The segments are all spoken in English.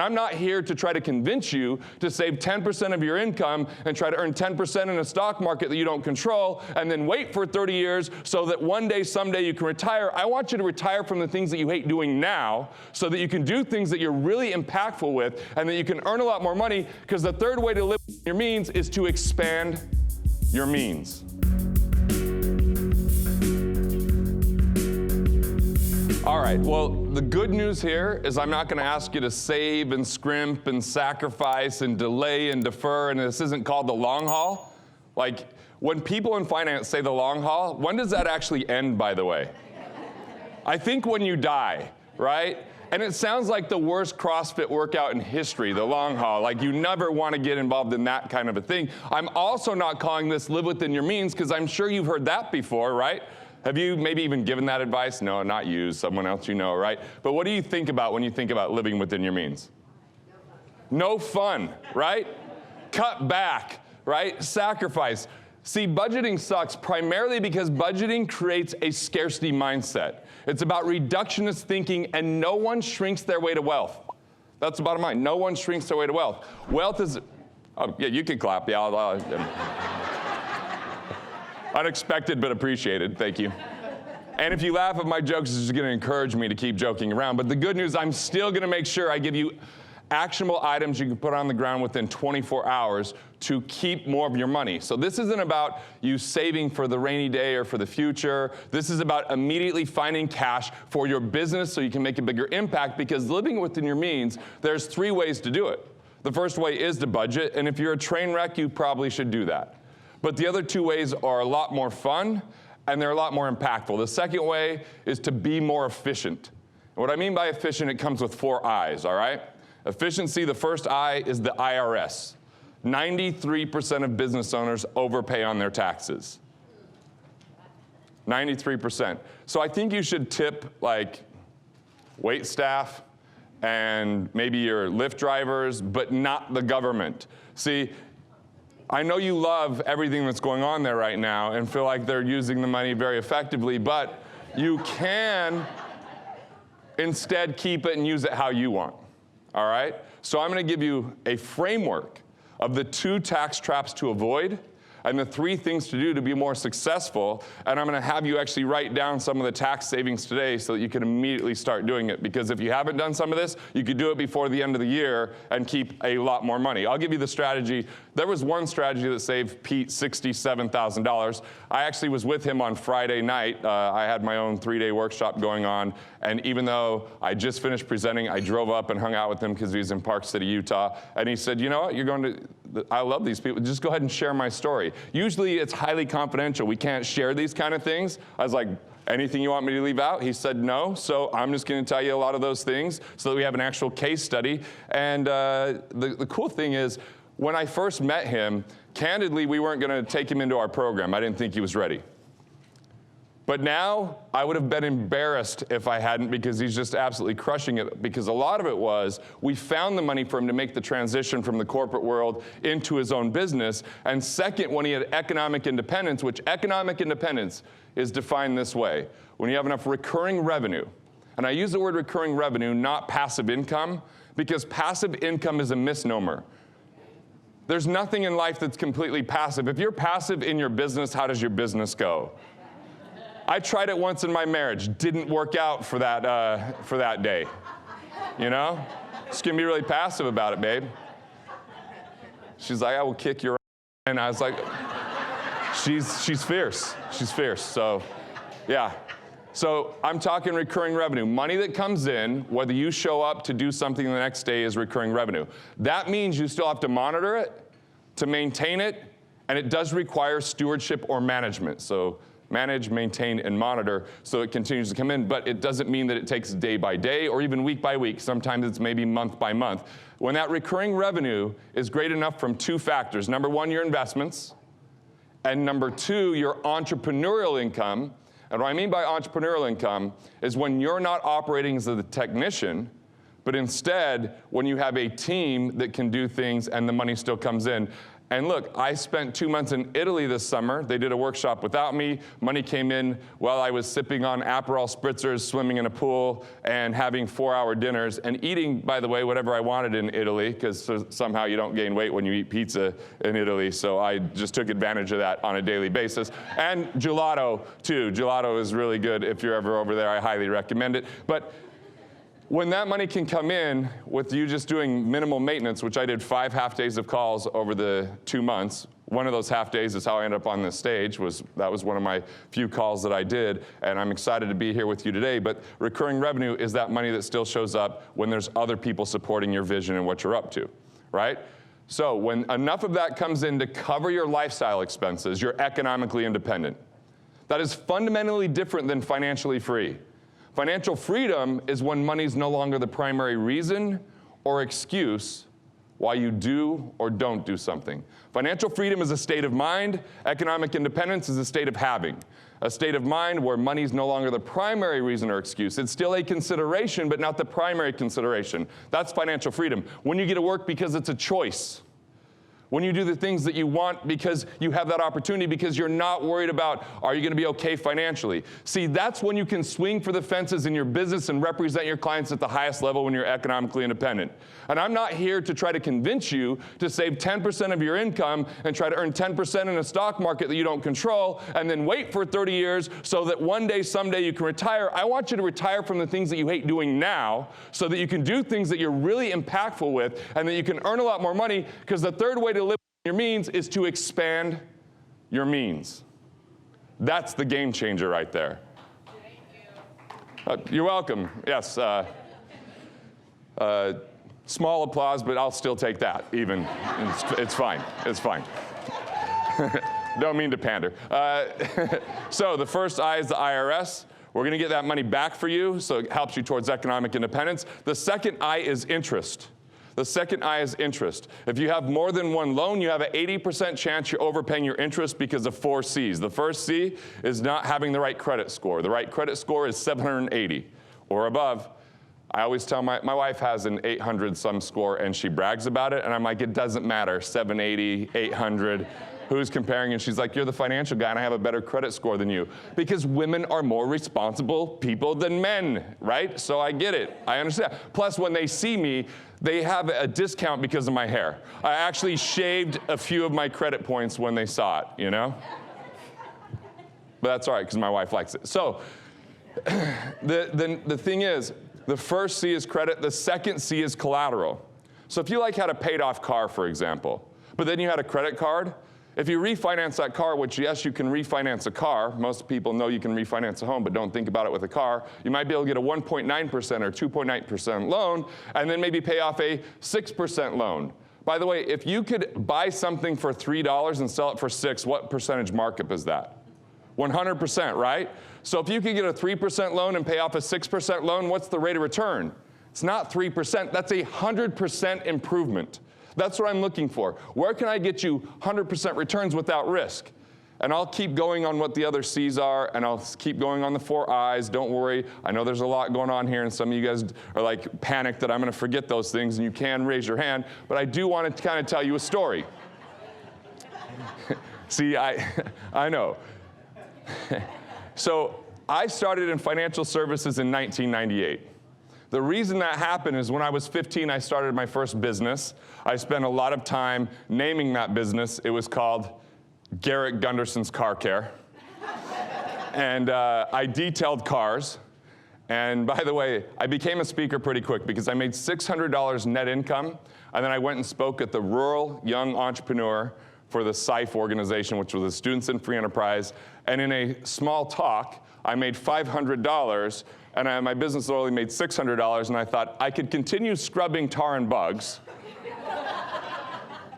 I'm not here to try to convince you to save 10% of your income and try to earn 10% in a stock market that you don't control and then wait for 30 years so that one day, someday you can retire. I want you to retire from the things that you hate doing now so that you can do things that you're really impactful with and that you can earn a lot more money, because the third way to live your means is to expand your means. All right, well, the good news here is I'm not going to ask you to save and scrimp and sacrifice and delay and defer, and this isn't called the long haul. Like, when people in finance say the long haul, when does that actually end, by the way? I think when you die, right? And it sounds like the worst CrossFit workout in history, the long haul. Like, you never want to get involved in that kind of a thing. I'm also not calling this live within your means, because I'm sure you've heard that before, right? Have you maybe even given that advice? No, not you, someone else you know, right? But what do you think about when you think about living within your means? No fun, right? Cut back, right? Sacrifice. See, budgeting sucks primarily because budgeting creates a scarcity mindset. It's about reductionist thinking, and no one shrinks their way to wealth. That's the bottom line. No one shrinks their way to wealth. Wealth is, oh, yeah, you can clap. Yeah, unexpected but appreciated, thank you. And if you laugh at my jokes, it's just going to encourage me to keep joking around. But the good news, I'm still going to make sure I give you actionable items you can put on the ground within 24 hours to keep more of your money. So this isn't about you saving for the rainy day or for the future. This is about immediately finding cash for your business so you can make a bigger impact, because living within your means, there's 3 ways to do it. The first way is to budget, and if you're a train wreck, you probably should do that. But the other 2 ways are a lot more fun, and they're a lot more impactful. The second way is to be more efficient. And what I mean by efficient, it comes with 4 I's, all right? Efficiency, the first I is the IRS. 93% of business owners overpay on their taxes. 93%. So I think you should tip like wait staff and maybe your Lyft drivers, but not the government. See, I know you love everything that's going on there right now and feel like they're using the money very effectively, but you can instead keep it and use it how you want, all right? So I'm going to give you a framework of the 2 tax traps to avoid and the 3 things to do to be more successful, and I'm going to have you actually write down some of the tax savings today so that you can immediately start doing it, because if you haven't done some of this, you could do it before the end of the year and keep a lot more money. I'll give you the strategy. There was one strategy that saved Pete $67,000. I actually was with him on Friday night. I had my own 3-day workshop going on, and even though I just finished presenting, I drove up and hung out with him because he's in Park City, Utah, and he said, you know what, you're going to, I love these people, just go ahead and share my story. Usually it's highly confidential. We can't share these kind of things. I was like, anything you want me to leave out? He said no, so I'm just going to tell you a lot of those things so that we have an actual case study. And the cool thing is, when I first met him, candidly, we weren't going to take him into our program. I didn't think he was ready. But now, I would have been embarrassed if I hadn't, because he's just absolutely crushing it. Because a lot of it was, we found the money for him to make the transition from the corporate world into his own business. And second, when he had economic independence, which economic independence is defined this way: when you have enough recurring revenue. And I use the word recurring revenue, not passive income, because passive income is a misnomer. There's nothing in life that's completely passive. If you're passive in your business, how does your business go? I tried it once in my marriage. Didn't work out for that day. You know? Just gonna be really passive about it, babe. She's like, I will kick your ass. And I was like, she's fierce. She's fierce. So, yeah. So I'm talking recurring revenue. Money that comes in, whether you show up to do something the next day, is recurring revenue. That means you still have to monitor it, to maintain it, and it does require stewardship or management. So manage, maintain, and monitor so it continues to come in, but it doesn't mean that it takes day by day or even week by week. Sometimes it's maybe month by month. When that recurring revenue is great enough from 2 factors. Number 1, your investments, and number 2, your entrepreneurial income. And what I mean by entrepreneurial income is when you're not operating as a technician, but instead when you have a team that can do things and the money still comes in. And look, I spent 2 months in Italy this summer. They did a workshop without me. Money came in while I was sipping on Aperol spritzers, swimming in a pool, and having 4-hour dinners, and eating, by the way, whatever I wanted in Italy, because somehow you don't gain weight when you eat pizza in Italy, so I just took advantage of that on a daily basis. And gelato, too. Gelato is really good. If you're ever over there, I highly recommend it. But when that money can come in with you just doing minimal maintenance, which I did 5 half days of calls over the 2 months. One of those half days is how I ended up on this stage. That was one of my few calls that I did, and I'm excited to be here with you today. But recurring revenue is that money that still shows up when there's other people supporting your vision and what you're up to, right? So when enough of that comes in to cover your lifestyle expenses, you're economically independent. That is fundamentally different than financially free. Financial freedom is when money's no longer the primary reason or excuse why you do or don't do something. Financial freedom is a state of mind. Economic independence is a state of having. A state of mind where money's no longer the primary reason or excuse. It's still a consideration, but not the primary consideration. That's financial freedom. When you get to work because it's a choice. When you do the things that you want because you have that opportunity, because you're not worried about, are you going to be okay financially? See, that's when you can swing for the fences in your business and represent your clients at the highest level when you're economically independent. And I'm not here to try to convince you to save 10% of your income and try to earn 10% in a stock market that you don't control and then wait for 30 years so that one day, someday you can retire. I want you to retire from the things that you hate doing now so that you can do things that you're really impactful with and that you can earn a lot more money, because the third way to live your means is to expand your means. That's the game changer right there. Thank you. You're welcome. Yes. Small applause, but I'll still take that even. It's fine. It's fine. Don't mean to pander. So the first I is the IRS. We're going to get that money back for you, so it helps you towards economic independence. The second I is interest. The second I is interest. If you have more than one loan, you have an 80% chance you're overpaying your interest because of 4 C's. The first C is not having the right credit score. The right credit score is 780 or above. I always tell my wife has an 800 some score, and she brags about it, and I'm like, it doesn't matter, 780, 800. Who's comparing? And she's like, you're the financial guy, and I have a better credit score than you. Because women are more responsible people than men, right? So I get it. I understand. Plus, when they see me, they have a discount because of my hair. I actually shaved a few of my credit points when they saw it, you know? But that's all right, because my wife likes it. So the thing is, the first C is credit. The second C is collateral. So if you had a paid-off car, for example, but then you had a credit card, if you refinance that car, which, yes, you can refinance a car. Most people know you can refinance a home, but don't think about it with a car. You might be able to get a 1.9% or 2.9% loan, and then maybe pay off a 6% loan. By the way, if you could buy something for $3 and sell it for $6, what percentage markup is that? 100%, right? So if you could get a 3% loan and pay off a 6% loan, what's the rate of return? It's not 3%. That's a 100% improvement. That's what I'm looking for. Where can I get you 100% returns without risk? And I'll keep going on what the other C's are, and I'll keep going on the 4 I's. Don't worry. I know there's a lot going on here, and some of you guys are panicked that I'm going to forget those things, and you can raise your hand. But I do want to kind of tell you a story. See, I know. So I started in financial services in 1998. The reason that happened is when I was 15, I started my first business. I spent a lot of time naming that business. It was called Garrett Gunderson's Car Care. And I detailed cars. And by the way, I became a speaker pretty quick because I made $600 net income. And then I went and spoke at the Rural Young Entrepreneur for the SIFE organization, which was the Students in Free Enterprise. And in a small talk, I made $500. And my business only made $600, and I thought I could continue scrubbing tar and bugs,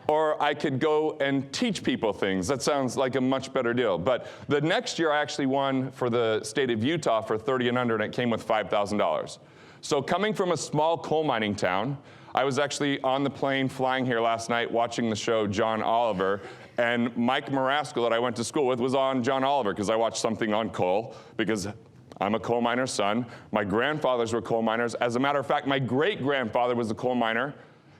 or I could go and teach people things. That sounds like a much better deal. But the next year, I actually won for the state of Utah for 30 and under, and it came with $5,000. So coming from a small coal mining town, I was actually on the plane flying here last night watching the show John Oliver, and Mike Marasco that I went to school with was on John Oliver because I watched something on coal, because I'm a coal miner's son. My grandfathers were coal miners. As a matter of fact, my great-grandfather was a coal miner.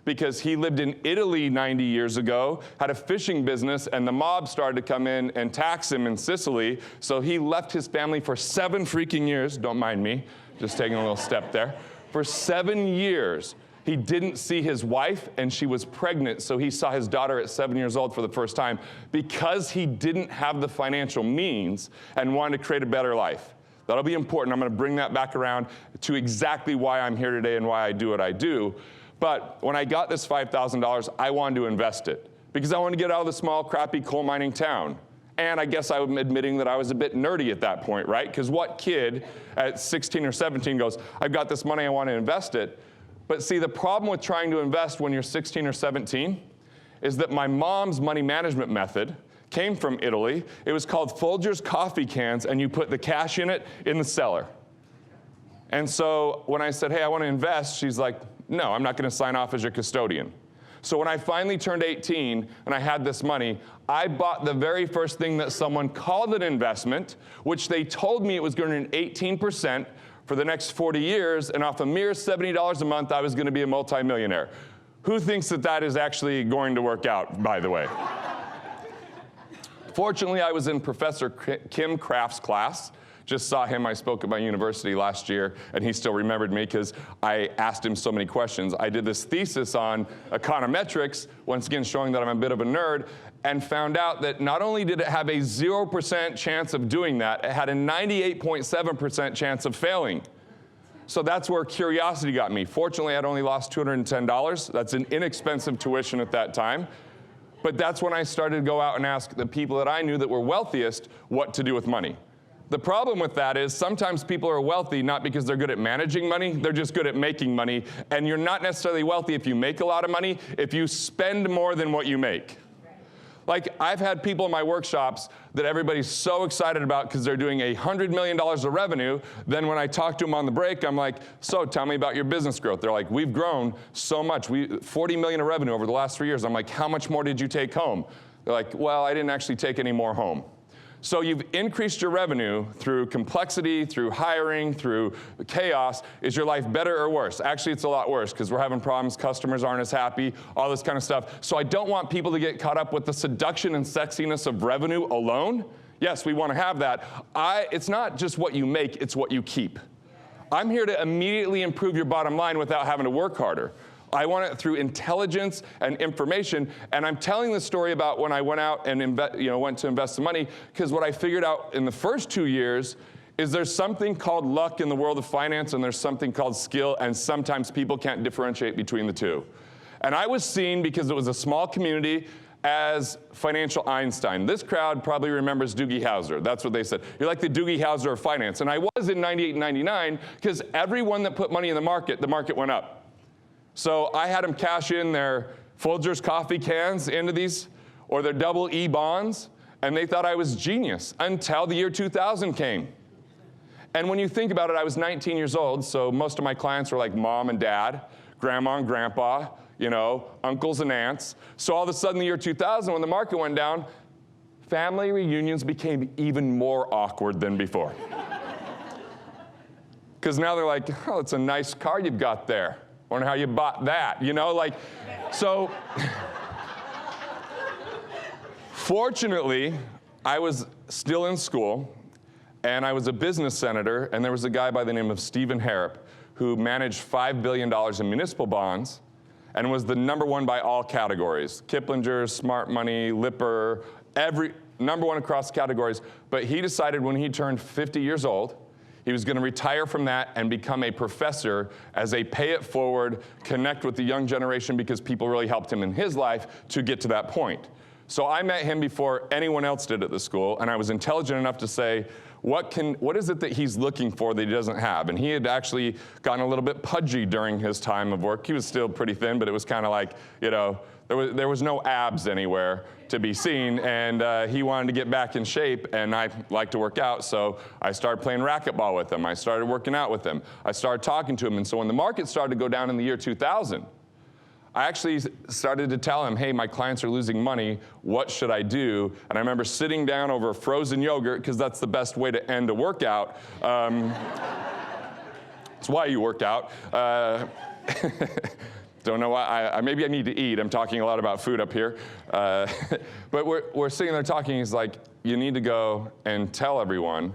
because he lived in Italy 90 years ago, had a fishing business, and the mob started to come in and tax him in Sicily. So he left his family for 7 freaking years. Don't mind me, just taking a little step there. For 7 years, he didn't see his wife, and she was pregnant, so he saw his daughter at 7 years old for the first time because he didn't have the financial means and wanted to create a better life. That'll be important. I'm going to bring that back around to exactly why I'm here today and why I do what I do. But when I got this $5,000, I wanted to invest it because I wanted to get out of the small, crappy coal mining town. And I guess I'm admitting that I was a bit nerdy at that point, right? Because what kid at 16 or 17 goes, I've got this money, I want to invest it. But see, the problem with trying to invest when you're 16 or 17 is that my mom's money management method came from Italy. It was called Folgers coffee cans, and you put the cash in it in the cellar. And so when I said, hey, I want to invest, she's like, no, I'm not going to sign off as your custodian. So when I finally turned 18 and I had this money, I bought the very first thing that someone called an investment, which they told me it was going to earn 18% for the next 40 years, and off a mere $70 a month, I was going to be a multimillionaire. Who thinks that that is actually going to work out, by the way? Fortunately, I was in Professor Kim Kraft's class. Just saw him. I spoke at my university last year, and he still remembered me because I asked him so many questions. I did this thesis on econometrics, once again showing that I'm a bit of a nerd, and found out that not only did it have a 0% chance of doing that, it had a 98.7% chance of failing. So that's where curiosity got me. Fortunately, I'd only lost $210. That's an inexpensive tuition at that time. But that's when I started to go out and ask the people that I knew that were wealthiest what to do with money. The problem with that is sometimes people are wealthy not because they're good at managing money, they're just good at making money. And you're not necessarily wealthy if you make a lot of money, if you spend more than what you make. Like, I've had people in my workshops that everybody's so excited about because they're doing $100 million of revenue. Then when I talk to them on the break, I'm like, so tell me about your business growth. They're like, we've grown so much. $40 million of revenue over the last 3 years. I'm like, how much more did you take home? They're like, well, I didn't actually take any more home. So you've increased your revenue through complexity, through hiring, through chaos. Is your life better or worse? Actually, it's a lot worse because we're having problems, customers aren't as happy, all this kind of stuff. So I don't want people to get caught up with the seduction and sexiness of revenue alone. Yes, we want to have that. It's not just what you make, it's what you keep. I'm here to immediately improve your bottom line without having to work harder. I want it through intelligence and information, and I'm telling the story about when I went out and went to invest some money, because what I figured out in the first 2 years is there's something called luck in the world of finance, and there's something called skill, and sometimes people can't differentiate between the two. And I was seen, because it was a small community, as financial Einstein. This crowd probably remembers Doogie Howser. That's what they said. You're like the Doogie Howser of finance. And I was in 98 and 99, because everyone that put money in the market went up. So I had them cash in their Folgers coffee cans into these, or their double E bonds, and they thought I was genius until the year 2000 came. And when you think about it, I was 19 years old, so most of my clients were like mom and dad, grandma and grandpa, uncles and aunts. So all of a sudden, the year 2000, when the market went down, family reunions became even more awkward than before. Because now they're like, oh, it's a nice car you've got there. Wonder how you bought that, So fortunately, I was still in school, and I was a business senator, and there was a guy by the name of Stephen Harrop who managed $5 billion in municipal bonds and was the #1 by all categories. Kiplinger, Smart Money, Lipper, every #1 across categories. But he decided when he turned 50 years old, he was going to retire from that and become a professor as a pay it forward, connect with the young generation, because people really helped him in his life to get to that point. So I met him before anyone else did at the school, and I was intelligent enough to say, what is it that he's looking for that he doesn't have? And he had actually gotten a little bit pudgy during his time of work. He was still pretty thin, but it was kind of like, there was no abs anywhere to be seen, and he wanted to get back in shape, and I like to work out, so I started playing racquetball with him. I started working out with him. I started talking to him, and so when the market started to go down in the year 2000, I actually started to tell him, hey, my clients are losing money, what should I do? And I remember sitting down over frozen yogurt, because that's the best way to end a workout. It's why you work out. Don't know why. Maybe I need to eat. I'm talking a lot about food up here. But we're sitting there talking. He's like, you need to go and tell everyone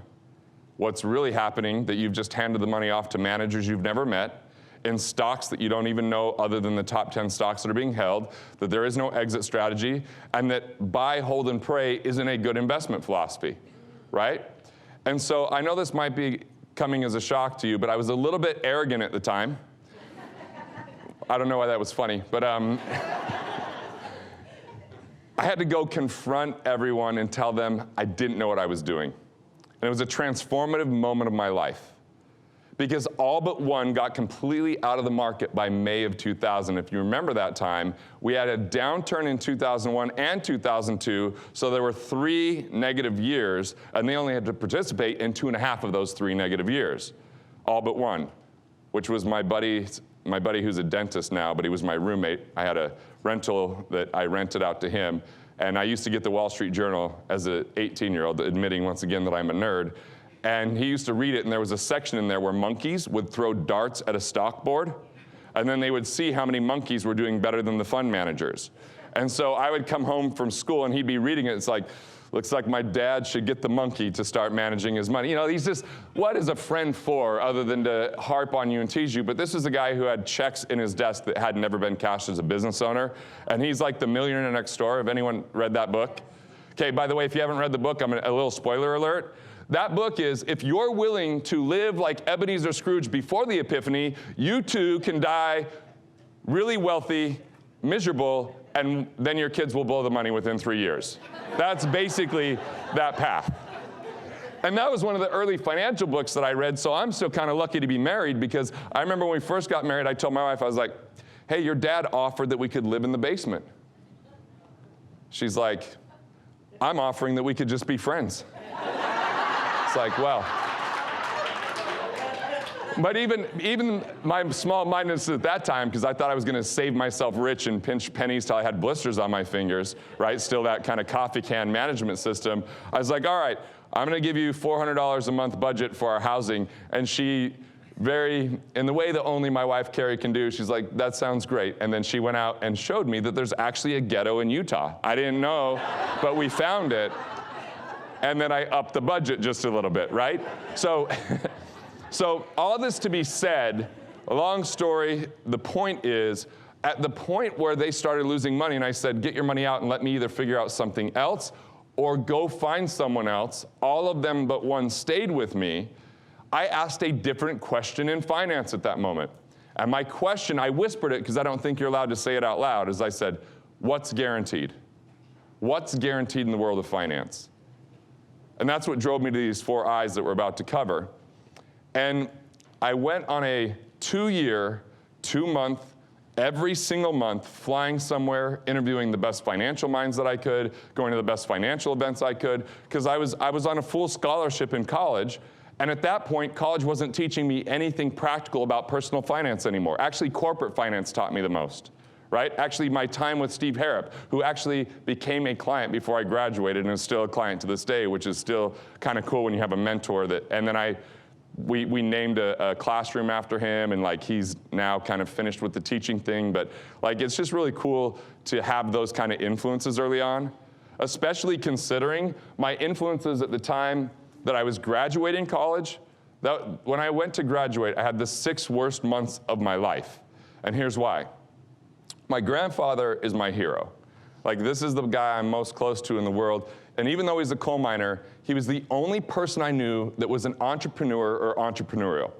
what's really happening, that you've just handed the money off to managers you've never met, in stocks that you don't even know other than the top 10 stocks that are being held, that there is no exit strategy, and that buy, hold, and pray isn't a good investment philosophy, right? And so I know this might be coming as a shock to you, but I was a little bit arrogant at the time. I don't know why that was funny, but I had to go confront everyone and tell them I didn't know what I was doing. And it was a transformative moment of my life, because all but one got completely out of the market by May of 2000. If you remember that time, we had a downturn in 2001 and 2002, so there were 3 negative years, and they only had to participate in 2.5 of those 3 negative years, all but one, which was my buddy who's a dentist now, but he was my roommate. I had a rental that I rented out to him, and I used to get the Wall Street Journal as an 18-year-old, admitting once again that I'm a nerd. And he used to read it, and there was a section in there where monkeys would throw darts at a stock board, and then they would see how many monkeys were doing better than the fund managers. And so I would come home from school, and he'd be reading it. It's like, looks like my dad should get the monkey to start managing his money. You know, he's just, what is a friend for other than to harp on you and tease you? But this is a guy who had checks in his desk that had never been cashed as a business owner. And he's like the millionaire next door. Have anyone read that book? Okay, by the way, if you haven't read the book, a little spoiler alert. That book is, if you're willing to live like Ebenezer Scrooge before the Epiphany, you too can die really wealthy, miserable, and then your kids will blow the money within 3 years. That's basically that path. And that was one of the early financial books that I read, so I'm still kind of lucky to be married, because I remember when we first got married, I told my wife, I was like, hey, your dad offered that we could live in the basement. She's like, I'm offering that we could just be friends. It's like, well. But even my small-mindedness at that time, because I thought I was going to save myself rich and pinch pennies till I had blisters on my fingers, right? Still that kind of coffee can management system. I was like, all right, I'm going to give you $400 a month budget for our housing. And she in the way that only my wife, Carrie, can do, she's like, that sounds great. And then she went out and showed me that there's actually a ghetto in Utah. I didn't know, but we found it. And then I upped the budget just a little bit, right? So all this to be said, a long story, the point is, at the point where they started losing money, and I said, get your money out and let me either figure out something else or go find someone else, all of them but one stayed with me. I asked a different question in finance at that moment. And my question, I whispered it because I don't think you're allowed to say it out loud, is I said, what's guaranteed? What's guaranteed in the world of finance? And that's what drove me to these 4 I's that we're about to cover. And I went on a 2-year, 2-month, every single month, flying somewhere, interviewing the best financial minds that I could, going to the best financial events I could, because I was on a full scholarship in college. And at that point, college wasn't teaching me anything practical about personal finance anymore. Actually, corporate finance taught me the most, right? Actually, my time with Steve Harrop, who actually became a client before I graduated and is still a client to this day, which is still kind of cool when you have a mentor and then we named a classroom after him, and like he's now kind of finished with the teaching thing, but like it's just really cool to have those kind of influences early on, especially considering my influences at the time that I was graduating college. When I went to graduate, I had the 6 worst months of my life, and here's why. My grandfather is my hero. Like, this is the guy I'm most close to in the world. And even though he's a coal miner, he was the only person I knew that was an entrepreneur or entrepreneurial,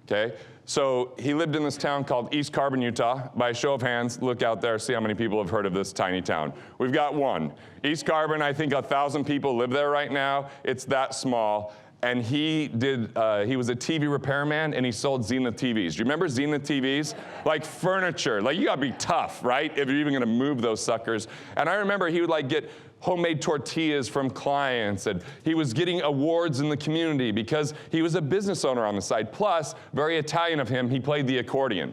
okay? So he lived in this town called East Carbon, Utah. By a show of hands, look out there, see how many people have heard of this tiny town. We've got 1. East Carbon, I think 1,000 people live there right now. It's that small. And he was a TV repairman, and he sold Zenith TVs. Do you remember Zenith TVs? Like furniture. Like, you gotta be tough, right? If you're even gonna move those suckers. And I remember he would like get homemade tortillas from clients, and he was getting awards in the community because he was a business owner on the side. Plus, very Italian of him, he played the accordion.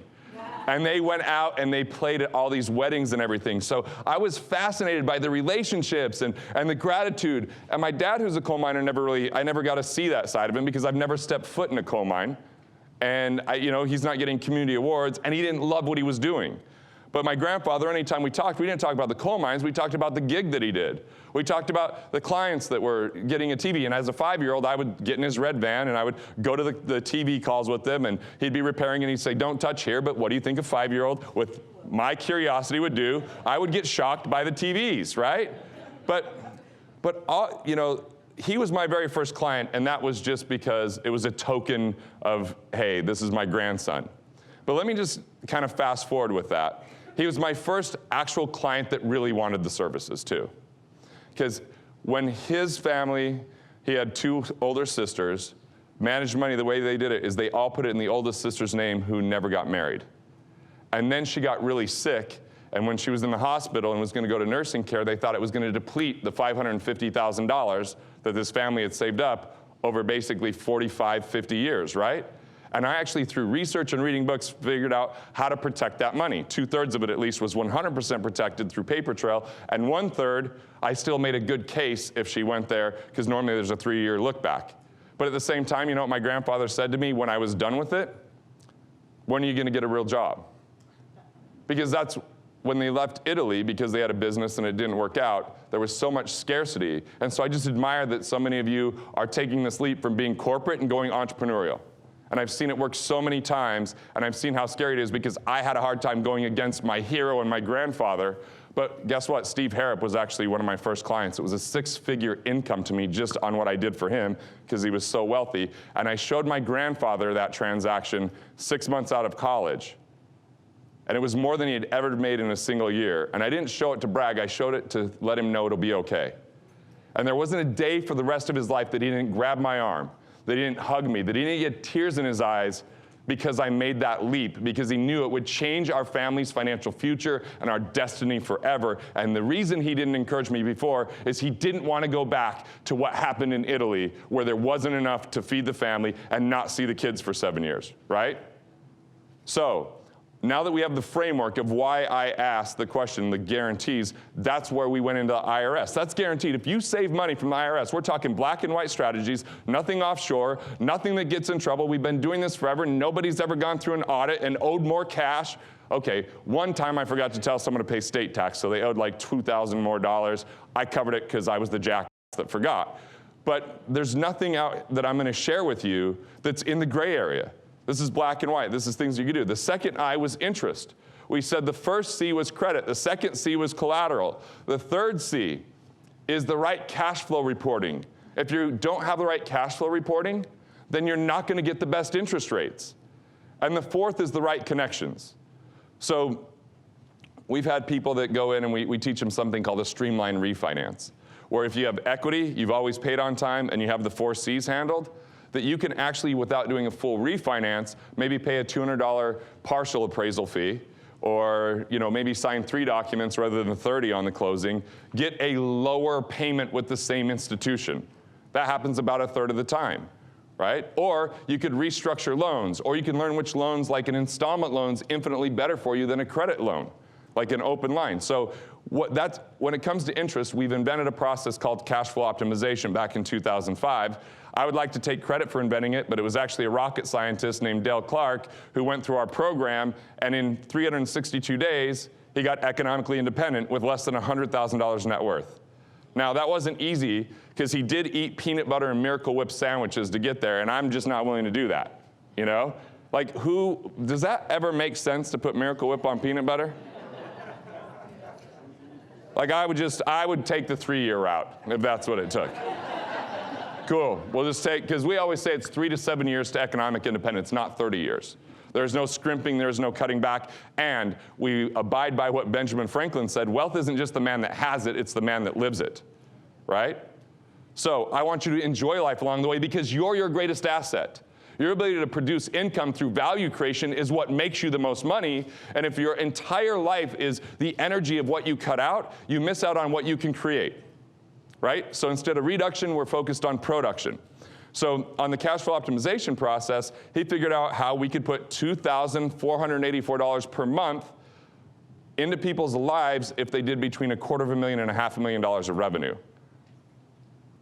And they went out and they played at all these weddings and everything. So I was fascinated by the relationships and the gratitude. And my dad, who's a coal miner, I never got to see that side of him because I've never stepped foot in a coal mine. and he's not getting community awards, and he didn't love what he was doing. But my grandfather, anytime we talked, we didn't talk about the coal mines, we talked about the gig that he did. We talked about the clients that were getting a TV, and as a 5-year-old, I would get in his red van, and I would go to the TV calls with him, and he'd be repairing, and he'd say, don't touch here, but what do you think a 5-year-old with my curiosity would do? I would get shocked by the TVs, right? But he was my very first client, and that was just because it was a token of, hey, this is my grandson. But let me just kind of fast forward with that. He was my first actual client that really wanted the services too. Because when his family, he had 2 older sisters, managed money, the way they did it is they all put it in the oldest sister's name who never got married. And then she got really sick, and when she was in the hospital and was going to go to nursing care, they thought it was going to deplete the $550,000 that this family had saved up over basically 45, 50 years, right? And I actually, through research and reading books, figured out how to protect that money. 2/3 of it, at least, was 100% protected through paper trail, and 1/3, I still made a good case if she went there, because normally there's a 3-year look back. But at the same time, you know what my grandfather said to me when I was done with it? When are you going to get a real job? Because that's when they left Italy, because they had a business and it didn't work out, there was so much scarcity. And so I just admire that so many of you are taking this leap from being corporate and going entrepreneurial. And I've seen it work so many times, and I've seen how scary it is, because I had a hard time going against my hero and my grandfather. But guess what? Steve Harrop was actually one of my first clients. It was a 6-figure income to me just on what I did for him, because he was so wealthy. And I showed my grandfather that transaction 6 months out of college. And it was more than he had ever made in a single year. And I didn't show it to brag, I showed it to let him know it'll be okay. And there wasn't a day for the rest of his life that he didn't grab my arm, that he didn't hug me, that he didn't get tears in his eyes, because I made that leap, because he knew it would change our family's financial future and our destiny forever. And the reason he didn't encourage me before is he didn't want to go back to what happened in Italy, where there wasn't enough to feed the family and not see the kids for 7 years, right? So, now that we have the framework of why I asked the question, the guarantees, that's where we went into the IRS. That's guaranteed. If you save money from the IRS, we're talking black and white strategies, nothing offshore, nothing that gets in trouble. We've been doing this forever. Nobody's ever gone through an audit and owed more cash. Okay, one time I forgot to tell someone to pay state tax, so they owed like $2,000 more. I covered it because I was the jackass that forgot. But there's nothing out that I'm going to share with you that's in the gray area. This is black and white. This is things you can do. The second I was interest. We said the first C was credit. The second C was collateral. The third C is the right cash flow reporting. If you don't have the right cash flow reporting, then you're not going to get the best interest rates. And the fourth is the right connections. So we've had people that go in and we teach them something called a streamline refinance, where if you have equity, you've always paid on time, and you have the 4 C's handled, that you can actually, without doing a full refinance, maybe pay a $200 partial appraisal fee, or maybe sign 3 documents rather than 30 on the closing, get a lower payment with the same institution. That happens about 1/3 of the time, right? Or you could restructure loans, or you can learn which loans, like an installment loan, is infinitely better for you than a credit loan, like an open line. So when it comes to interest, we've invented a process called cash flow optimization back in 2005. I would like to take credit for inventing it, but it was actually a rocket scientist named Dale Clark who went through our program, and in 362 days, he got economically independent with less than $100,000 net worth. Now, that wasn't easy, because he did eat peanut butter and Miracle Whip sandwiches to get there, and I'm just not willing to do that, Like, does that ever make sense to put Miracle Whip on peanut butter? Like, I would take the 3-year route, if that's what it took. Cool, we'll just because we always say it's 3 to 7 years to economic independence, not 30 years. There's no scrimping, there's no cutting back, and we abide by what Benjamin Franklin said: wealth isn't just the man that has it, it's the man that lives it, right? So I want you to enjoy life along the way, because you're your greatest asset. Your ability to produce income through value creation is what makes you the most money, and if your entire life is the energy of what you cut out, you miss out on what you can create. Right? So instead of reduction, we're focused on production. So on the cash flow optimization process, he figured out how we could put $2,484 per month into people's lives if they did between $250,000 and $500,000 of revenue.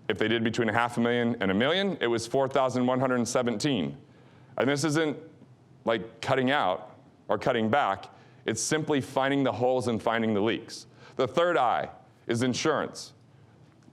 If they did between $500,000 and $1 million, it was $4,117. And this isn't like cutting out or cutting back. It's simply finding the holes and finding the leaks. The third I is insurance.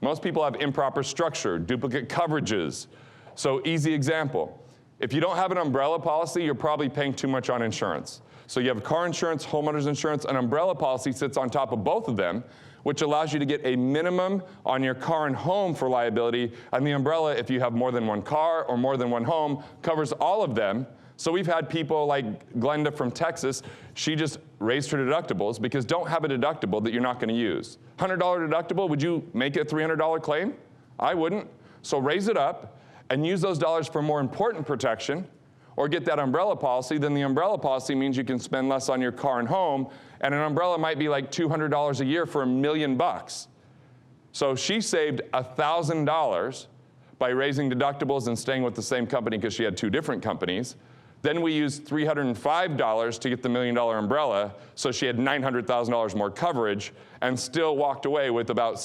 Most people have improper structure, duplicate coverages. So easy example. If you don't have an umbrella policy, you're probably paying too much on insurance. So you have car insurance, homeowner's insurance, an umbrella policy sits on top of both of them, which allows you to get a minimum on your car and home for liability, and the umbrella, if you have more than one car or more than one home, covers all of them. So we've had people like Glenda from Texas, she just raised her deductibles because don't have a deductible that you're not gonna use. $100 deductible, would you make it a $300 claim? I wouldn't. So raise it up and use those dollars for more important protection, or get that umbrella policy. Then the umbrella policy means you can spend less on your car and home, and an umbrella might be like $200 a year for $1 million. So she saved $1,000 by raising deductibles and staying with the same company because she had two different companies. Then we used $305 to get the $1 million umbrella, so she had $900,000 more coverage and still walked away with about,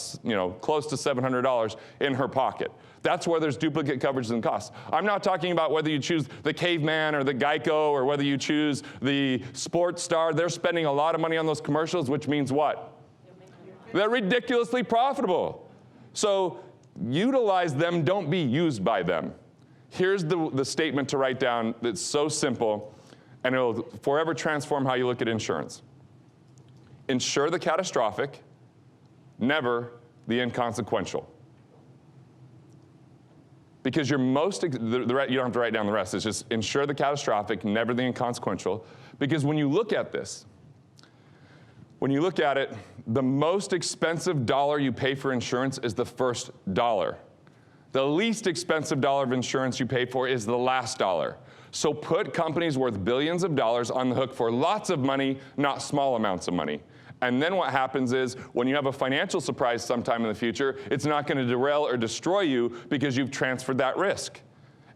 close to $700 in her pocket. That's where there's duplicate coverages and costs. I'm not talking about whether you choose the Caveman or the Geico or whether you choose the Sports Star. They're spending a lot of money on those commercials, which means what? They're ridiculously profitable. So utilize them, don't be used by them. Here's the statement to write down that's so simple, and it'll forever transform how you look at insurance. Insure the catastrophic, never the inconsequential. Because you're most, you don't have to write down the rest, it's just insure the catastrophic, never the inconsequential. Because when you look at this, when you look at it, the most expensive dollar you pay for insurance is the first dollar. The least expensive dollar of insurance you pay for is the last dollar. So put companies worth billions of dollars on the hook for lots of money, not small amounts of money. And then what happens is, when you have a financial surprise sometime in the future, it's not going to derail or destroy you because you've transferred that risk.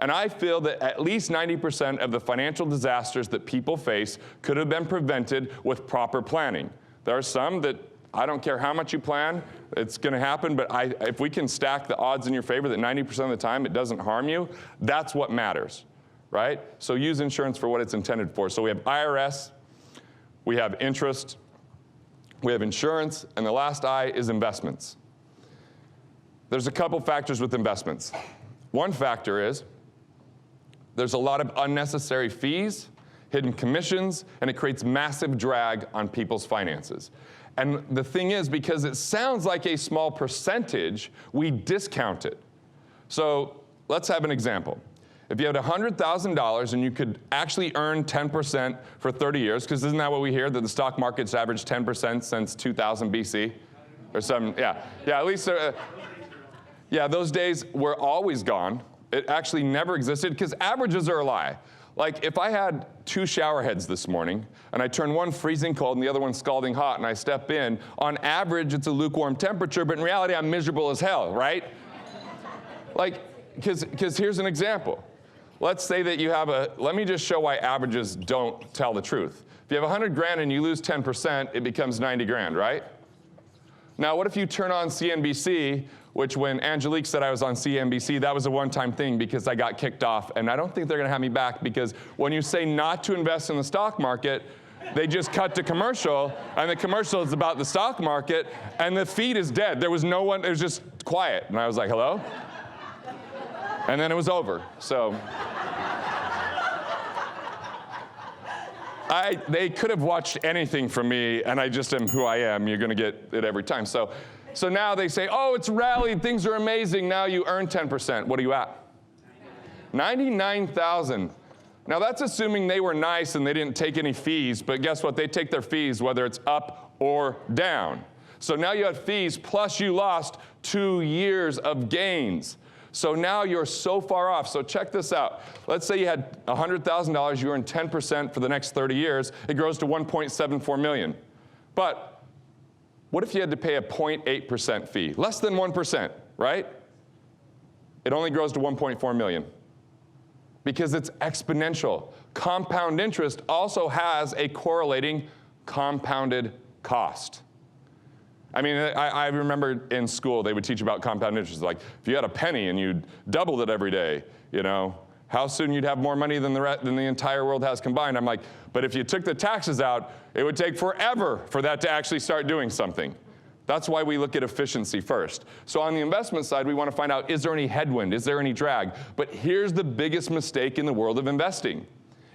And I feel that at least 90% of the financial disasters that people face could have been prevented with proper planning. There are some that I don't care how much you plan, it's going to happen, but if we can stack the odds in your favor that 90% of the time it doesn't harm you, that's what matters, right? So use insurance for what it's intended for. So we have IRS, we have interest, we have insurance, and the last I is investments. There's a couple factors with investments. One factor is there's a lot of unnecessary fees, hidden commissions, and it creates massive drag on people's finances. And the thing is, because it sounds like a small percentage, we discount it. So let's have an example. If you had $100,000 and you could actually earn 10% for 30 years, because isn't that what we hear, that the stock market's averaged 10% since 2000 BC? Or something, yeah, at least, yeah, those days were always gone. It actually never existed, because averages are a lie. Like, if I had 2 shower heads this morning, and I turn one freezing cold and the other one scalding hot, and I step in, on average, it's a lukewarm temperature, but in reality, I'm miserable as hell, right? Like, because here's an example. Let's say that you have let me just show why averages don't tell the truth. If you have 100 grand and you lose 10%, it becomes 90 grand, right? Now, what if you turn on CNBC, which when Angelique said I was on CNBC, that was a one-time thing because I got kicked off, and I don't think they're gonna have me back, because when you say not to invest in the stock market, they just cut to commercial, and the commercial is about the stock market, and the feed is dead. There was no one, it was just quiet, and I was like, hello? And then it was over, so. They could have watched anything from me, and I just am who I am. You're gonna get it every time. So now they say, oh, it's rallied, things are amazing, now you earn 10%. What are you at? 99,000. Now that's assuming they were nice and they didn't take any fees, but guess what? They take their fees whether it's up or down. So now you have fees, plus you lost 2 years of gains. So now you're so far off. So check this out. Let's say you had $100,000, you earn 10% for the next 30 years. It grows to $1.74 million. But what if you had to pay a 0.8% fee? Less than 1%, right? It only grows to $1.4 million. Because it's exponential. Compound interest also has a correlating compounded cost. I mean, I remember in school they would teach about compound interest. Like, if you had a penny and you doubled it every day, how soon you'd have more money than the entire world has combined. I'm like, but if you took the taxes out, it would take forever for that to actually start doing something. That's why we look at efficiency first. So on the investment side, we want to find out, is there any headwind? Is there any drag? But here's the biggest mistake in the world of investing,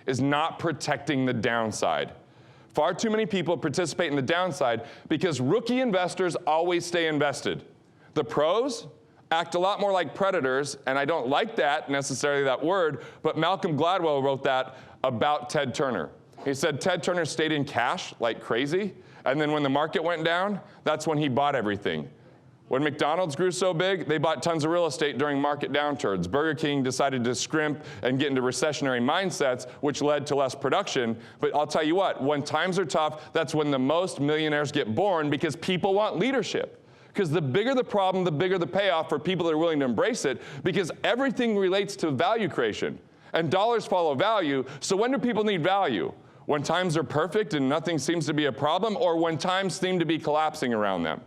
is not protecting the downside. Far too many people participate in the downside because rookie investors always stay invested. The pros act a lot more like predators, and I don't like that necessarily, that word, but Malcolm Gladwell wrote that about Ted Turner. He said Ted Turner stayed in cash like crazy, and then when the market went down, that's when he bought everything. When McDonald's grew so big, they bought tons of real estate during market downturns. Burger King decided to scrimp and get into recessionary mindsets, which led to less production. But I'll tell you what, when times are tough, that's when the most millionaires get born, because people want leadership. Because the bigger the problem, the bigger the payoff for people that are willing to embrace it, because everything relates to value creation. And dollars follow value, so when do people need value? When times are perfect and nothing seems to be a problem, or when times seem to be collapsing around them?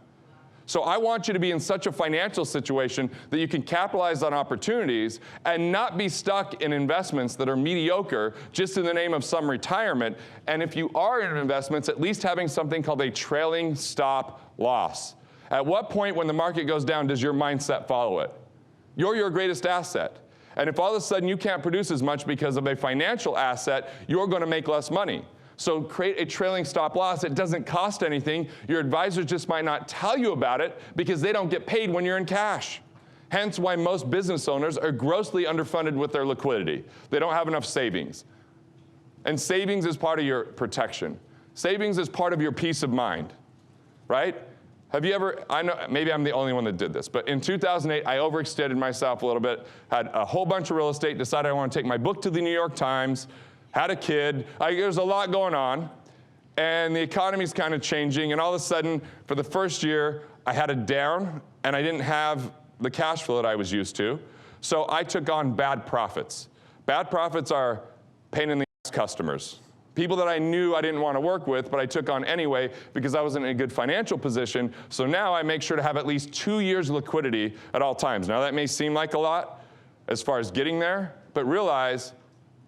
So I want you to be in such a financial situation that you can capitalize on opportunities and not be stuck in investments that are mediocre just in the name of some retirement. And if you are in investments, at least having something called a trailing stop loss. At what point when the market goes down does your mindset follow it? You're your greatest asset. And if all of a sudden you can't produce as much because of a financial asset, you're going to make less money. So create a trailing stop loss. It doesn't cost anything. Your advisors just might not tell you about it because they don't get paid when you're in cash. Hence why most business owners are grossly underfunded with their liquidity. They don't have enough savings. And savings is part of your protection. Savings is part of your peace of mind, right? Have you ever, I know, maybe I'm the only one that did this, but in 2008, I overextended myself a little bit, had a whole bunch of real estate, decided I want to take my book to the New York Times, had a kid, there's a lot going on, and the economy's kind of changing, and all of a sudden, for the first year, I had a down, and I didn't have the cash flow that I was used to, so I took on bad profits. Bad profits are pain in the ass customers. People that I knew I didn't want to work with, but I took on anyway because I wasn't in a good financial position, so now I make sure to have at least 2 years liquidity at all times. Now that may seem like a lot as far as getting there, but realize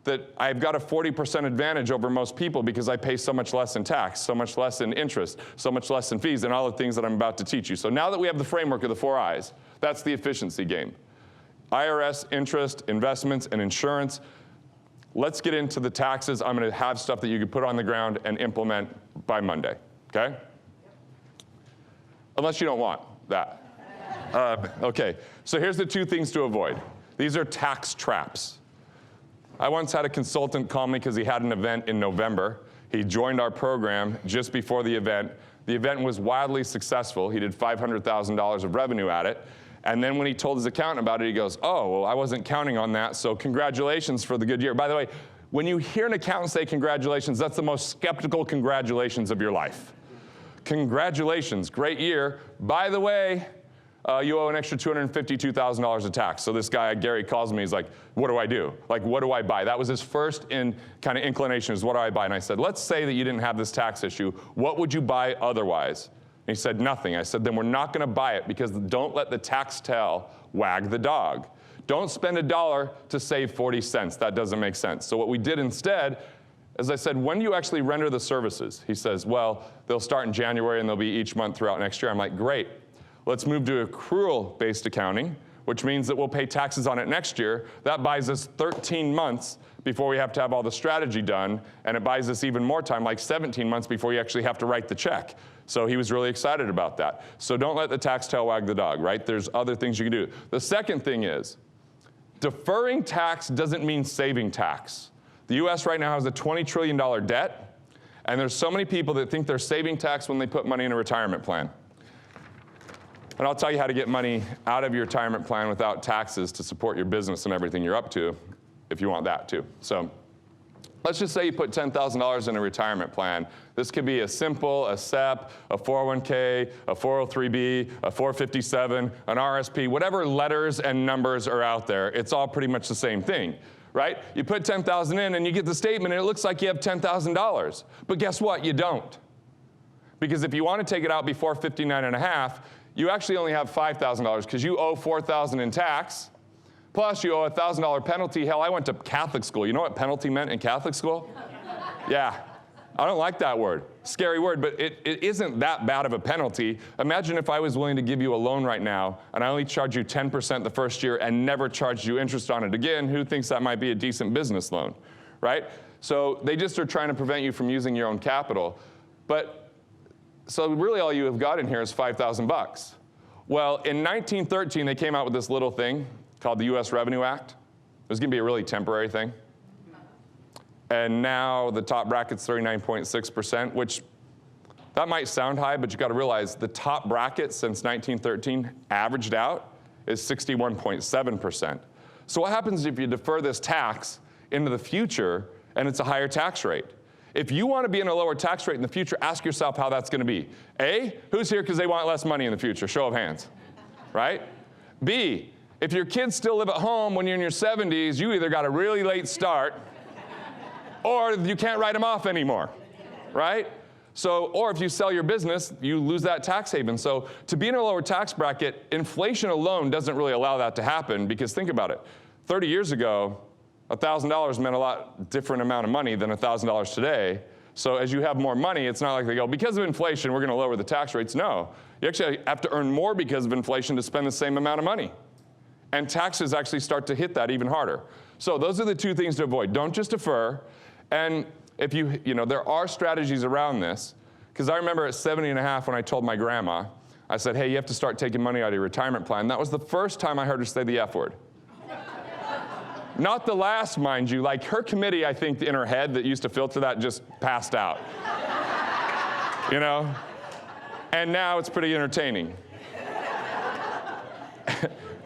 that I've got a 40% advantage over most people because I pay so much less in tax, so much less in interest, so much less in fees, and all the things that I'm about to teach you. So now that we have the framework of the 4 I's, that's the efficiency game. IRS, interest, investments, and insurance. Let's get into the taxes. I'm going to have stuff that you can put on the ground and implement by Monday, okay? Unless you don't want that. Okay, so here's the 2 things to avoid. These are tax traps. I once had a consultant call me because he had an event in November. He joined our program just before the event. The event was wildly successful. He did $500,000 of revenue at it. And then when he told his accountant about it, he goes, oh, well, I wasn't counting on that, so congratulations for the good year. By the way, when you hear an accountant say congratulations, that's the most skeptical congratulations of your life. Congratulations, great year. By the way, you owe an extra $252,000 of tax. So this guy, Gary, calls me, he's like, what do I do? Like, what do I buy? That was his first kind of inclination is, what do I buy? And I said, let's say that you didn't have this tax issue. What would you buy otherwise? And he said, nothing. I said, then we're not going to buy it because don't let the tax tail wag the dog. Don't spend $1 to save 40 cents. That doesn't make sense. So what we did instead, as I said, when do you actually render the services? He says, well, they'll start in January and they'll be each month throughout next year. I'm like, great. Let's move to accrual-based accounting, which means that we'll pay taxes on it next year. That buys us 13 months before we have to have all the strategy done, and it buys us even more time, like 17 months before you actually have to write the check. So he was really excited about that. So don't let the tax tail wag the dog, right? There's other things you can do. The second thing is, deferring tax doesn't mean saving tax. The US right now has a $20 trillion debt, and there's so many people that think they're saving tax when they put money in a retirement plan. And I'll tell you how to get money out of your retirement plan without taxes to support your business and everything you're up to, if you want that too. So let's just say you put $10,000 in a retirement plan. This could be a simple, a SEP, a 401k, a 403b, a 457, an RSP, whatever letters and numbers are out there. It's all pretty much the same thing, right? You put $10,000 in and you get the statement and it looks like you have $10,000. But guess what? You don't. Because if you want to take it out before 59 and a half, you actually only have $5,000 because you owe $4,000 in tax, Plus, you owe a $1,000 penalty. Hell, I went to Catholic school. You know what penalty meant in Catholic school? Yeah. I don't like that word. Scary word, but it isn't that bad of a penalty. Imagine if I was willing to give you a loan right now, and I only charge you 10% the first year and never charged you interest on it again. Who thinks that might be a decent business loan, right? So they just are trying to prevent you from using your own capital. But, so really all you have got in here is $5,000. Well, in 1913, they came out with this little thing called the U.S. Revenue Act. It was going to be a really temporary thing. And now the top bracket's 39.6%, which that might sound high, but you got to realize the top bracket since 1913 averaged out is 61.7%. So what happens if you defer this tax into the future and it's a higher tax rate? If you want to be in a lower tax rate in the future, ask yourself how that's going to be. A, who's here because they want less money in the future? Show of hands, right? B, if your kids still live at home when you're in your 70s, you either got a really late start or you can't write them off anymore, right? So, or if you sell your business, you lose that tax haven. So to be in a lower tax bracket, inflation alone doesn't really allow that to happen, because think about it. 30 years ago, $1,000 meant a lot different amount of money than $1,000 today. So as you have more money, it's not like they go, because of inflation, we're going to lower the tax rates. No, you actually have to earn more because of inflation to spend the same amount of money. And taxes actually start to hit that even harder. So those are the two things to avoid. Don't just defer. And if you know, there are strategies around this, because I remember at 70 and a half when I told my grandma, I said, hey, you have to start taking money out of your retirement plan. That was the first time I heard her say the F word. Not the last, mind you. Like her committee, I think, in her head that used to filter that just passed out. You know? And now it's pretty entertaining.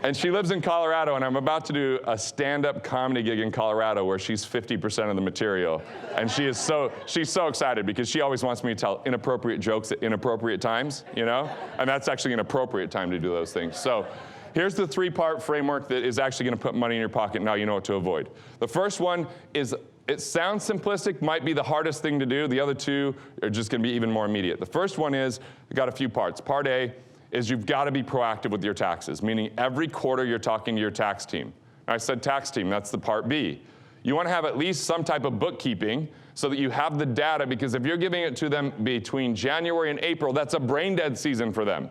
And she lives in Colorado, and I'm about to do a stand-up comedy gig in Colorado where she's 50% of the material. And she's so excited because she always wants me to tell inappropriate jokes at inappropriate times, you know? And that's actually an appropriate time to do those things. So here's the three-part framework that is actually going to put money in your pocket. Now you know what to avoid. The first one is, it sounds simplistic, might be the hardest thing to do. The other two are just going to be even more immediate. The first one is, we've got a few parts. Part A is you've got to be proactive with your taxes, meaning every quarter you're talking to your tax team. I said tax team, that's the part B. You want to have at least some type of bookkeeping so that you have the data, because if you're giving it to them between January and April, that's a brain dead season for them.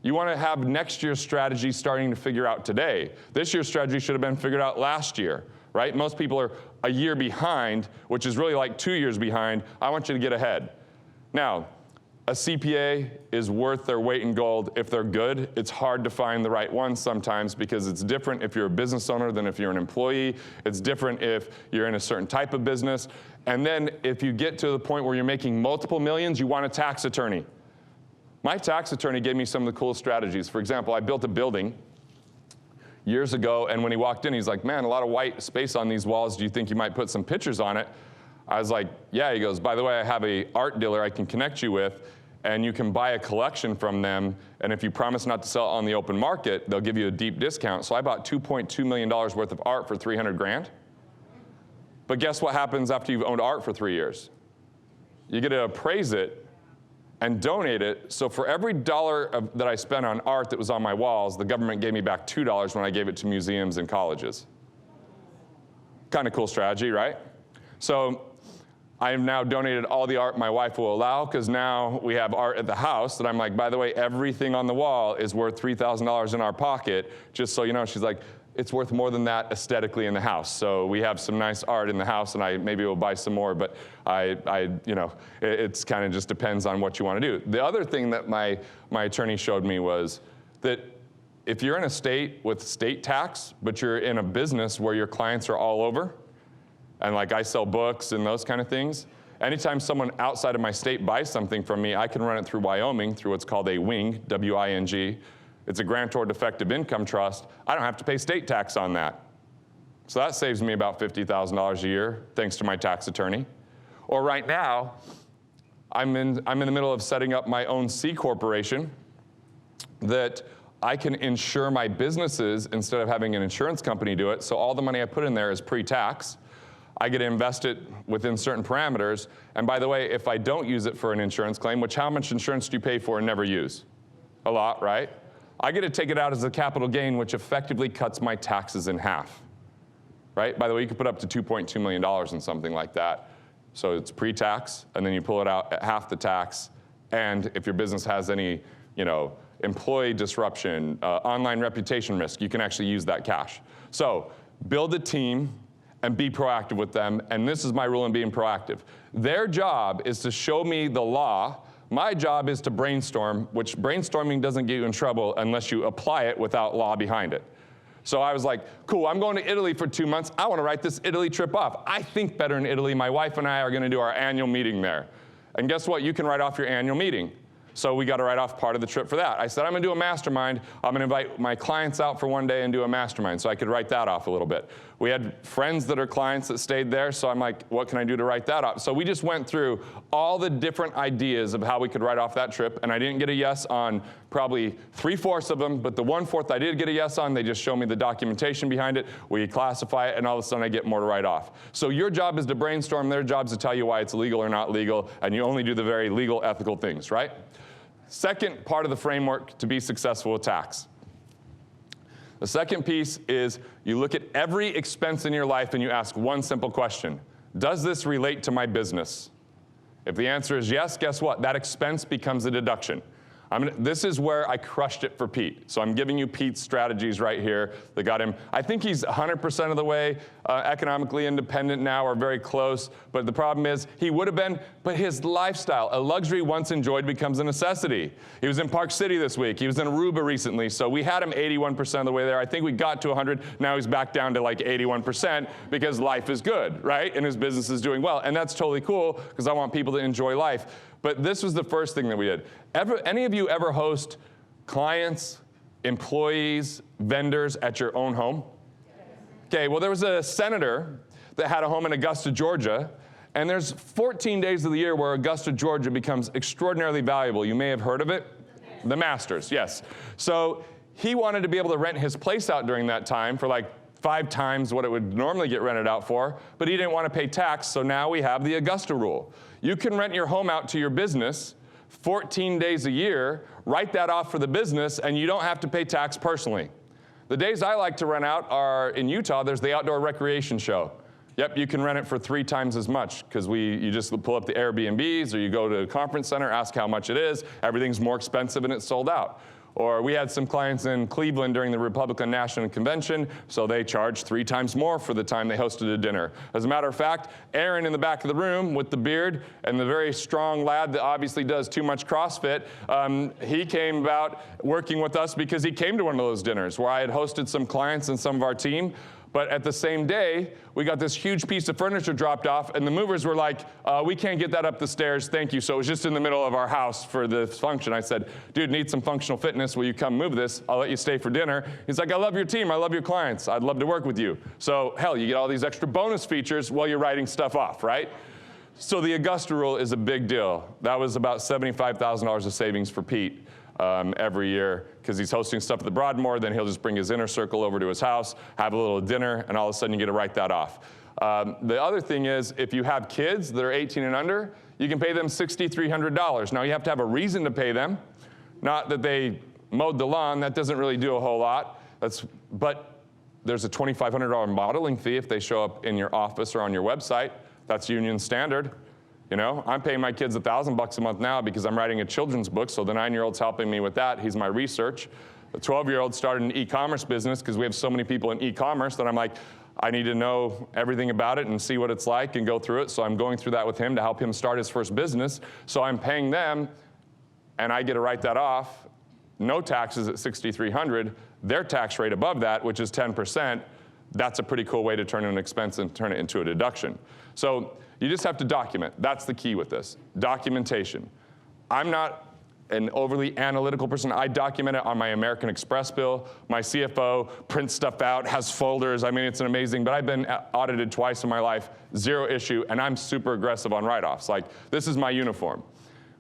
You want to have next year's strategy starting to figure out today. This year's strategy should have been figured out last year, right? Most people are a year behind, which is really like 2 years behind. I want you to get ahead. Now, a CPA is worth their weight in gold if they're good. It's hard to find the right one sometimes because it's different if you're a business owner than if you're an employee. It's different if you're in a certain type of business. And then if you get to the point where you're making multiple millions, you want a tax attorney. My tax attorney gave me some of the cool strategies. For example, I built a building years ago, and when he walked in, he's like, man, a lot of white space on these walls. Do you think you might put some pictures on it? I was like, yeah. He goes, by the way, I have an art dealer I can connect you with, and you can buy a collection from them, and if you promise not to sell it on the open market, they'll give you a deep discount. So I bought $2.2 million worth of art for 300 grand. But guess what happens after you've owned art for 3 years? You get to appraise it and donate it. So for every dollar that I spent on art that was on my walls, the government gave me back $2 when I gave it to museums and colleges. Kind of cool strategy, right? So I have now donated all the art my wife will allow, because now we have art at the house that I'm like, by the way, everything on the wall is worth $3,000 in our pocket, just so you know. She's like, it's worth more than that aesthetically in the house. So we have some nice art in the house, and I maybe will buy some more, but you know, it's kind of just depends on what you want to do. The other thing that my attorney showed me was that if you're in a state with state tax, but you're in a business where your clients are all over, and like I sell books and those kind of things, anytime someone outside of my state buys something from me, I can run it through Wyoming through what's called a WING, W-I-N-G. It's a grantor defective income trust. I don't have to pay state tax on that. So that saves me about $50,000 a year, thanks to my tax attorney. Or right now, I'm in the middle of setting up my own C corporation that I can insure my businesses instead of having an insurance company do it. So all the money I put in there is pre-tax. I get to invest it within certain parameters. And by the way, if I don't use it for an insurance claim, which how much insurance do you pay for and never use? A lot, right? I get to take it out as a capital gain, which effectively cuts my taxes in half, right? By the way, you could put up to $2.2 million in something like that. So it's pre-tax, and then you pull it out at half the tax, and if your business has any, employee disruption, online reputation risk, you can actually use that cash. So build a team and be proactive with them, and this is my rule in being proactive. Their job is to show me the law. My job is to brainstorm, which brainstorming doesn't get you in trouble unless you apply it without law behind it. So I was like, cool, I'm going to Italy for 2 months. I want to write this Italy trip off. I think better in Italy. My wife and I are going to do our annual meeting there. And guess what? You can write off your annual meeting. So we got to write off part of the trip for that. I said, I'm going to do a mastermind. I'm going to invite my clients out for one day and do a mastermind, so I could write that off a little bit. We had friends that are clients that stayed there, so I'm like, what can I do to write that off? So we just went through all the different ideas of how we could write off that trip, and I didn't get a yes on probably 3/4 of them, but the 1/4 I did get a yes on, they just show me the documentation behind it, we classify it, and all of a sudden I get more to write off. So your job is to brainstorm, their job is to tell you why it's legal or not legal, and you only do the very legal, ethical things, right? Second part of the framework to be successful with tax. The second piece is you look at every expense in your life and you ask one simple question. Does this relate to my business? If the answer is yes, guess what? That expense becomes a deduction. This is where I crushed it for Pete. So I'm giving you Pete's strategies right here that got him. I think he's 100% of the way economically independent now, or very close. But the problem is he would have been, but his lifestyle, a luxury once enjoyed becomes a necessity. He was in Park City this week. He was in Aruba recently. So we had him 81% of the way there. I think we got to 100. Now he's back down to like 81% because life is good, right? And his business is doing well. And that's totally cool because I want people to enjoy life. But this was the first thing that we did. Any of you ever host clients, employees, vendors at your own home? Okay, well, there was a senator that had a home in Augusta, Georgia, and there's 14 days of the year where Augusta, Georgia becomes extraordinarily valuable. You may have heard of it. The Masters, yes. So he wanted to be able to rent his place out during that time for like 5 times what it would normally get rented out for, but he didn't want to pay tax, so now we have the Augusta Rule. You can rent your home out to your business 14 days a year, write that off for the business, and you don't have to pay tax personally. The days I like to rent out are in Utah, there's the outdoor recreation show. Yep, you can rent it for 3 times as much because you just pull up the Airbnbs or you go to a conference center, ask how much it is, everything's more expensive and it's sold out. Or we had some clients in Cleveland during the Republican National Convention, so they charged 3 times more for the time they hosted a dinner. As a matter of fact, Aaron in the back of the room with the beard and the very strong lad that obviously does too much CrossFit, he came about working with us because he came to one of those dinners where I had hosted some clients and some of our team. But at the same day, we got this huge piece of furniture dropped off, and the movers were like, we can't get that up the stairs, thank you. So it was just in the middle of our house for the function. I said, dude, need some functional fitness, will you come move this? I'll let you stay for dinner. He's like, I love your team, I love your clients, I'd love to work with you. So hell, you get all these extra bonus features while you're writing stuff off, right? So the Augusta Rule is a big deal. That was about $75,000 of savings for Pete. Every year, because he's hosting stuff at the Broadmoor, then he'll just bring his inner circle over to his house, have a little dinner, and all of a sudden you get to write that off. The other thing is, if you have kids that are 18 and under, you can pay them $6,300. Now you have to have a reason to pay them, not that they mowed the lawn, that doesn't really do a whole lot. But there's a $2,500 modeling fee if they show up in your office or on your website. That's union standard. You know, I'm paying my kids $1,000 a month now because I'm writing a children's book, so the 9-year-old's helping me with that. He's my research. The 12-year-old started an e-commerce business because we have so many people in e-commerce that I'm like, I need to know everything about it and see what it's like and go through it. So I'm going through that with him to help him start his first business. So I'm paying them, and I get to write that off. No taxes at $6,300. Their tax rate above that, which is 10%, that's a pretty cool way to turn an expense and turn it into a deduction. So you just have to document. That's the key with this, documentation. I'm not an overly analytical person. I document it on my American Express bill. My CFO prints stuff out, has folders. I mean, it's amazing, but I've been audited twice in my life, 0 issue, and I'm super aggressive on write-offs. Like, this is my uniform.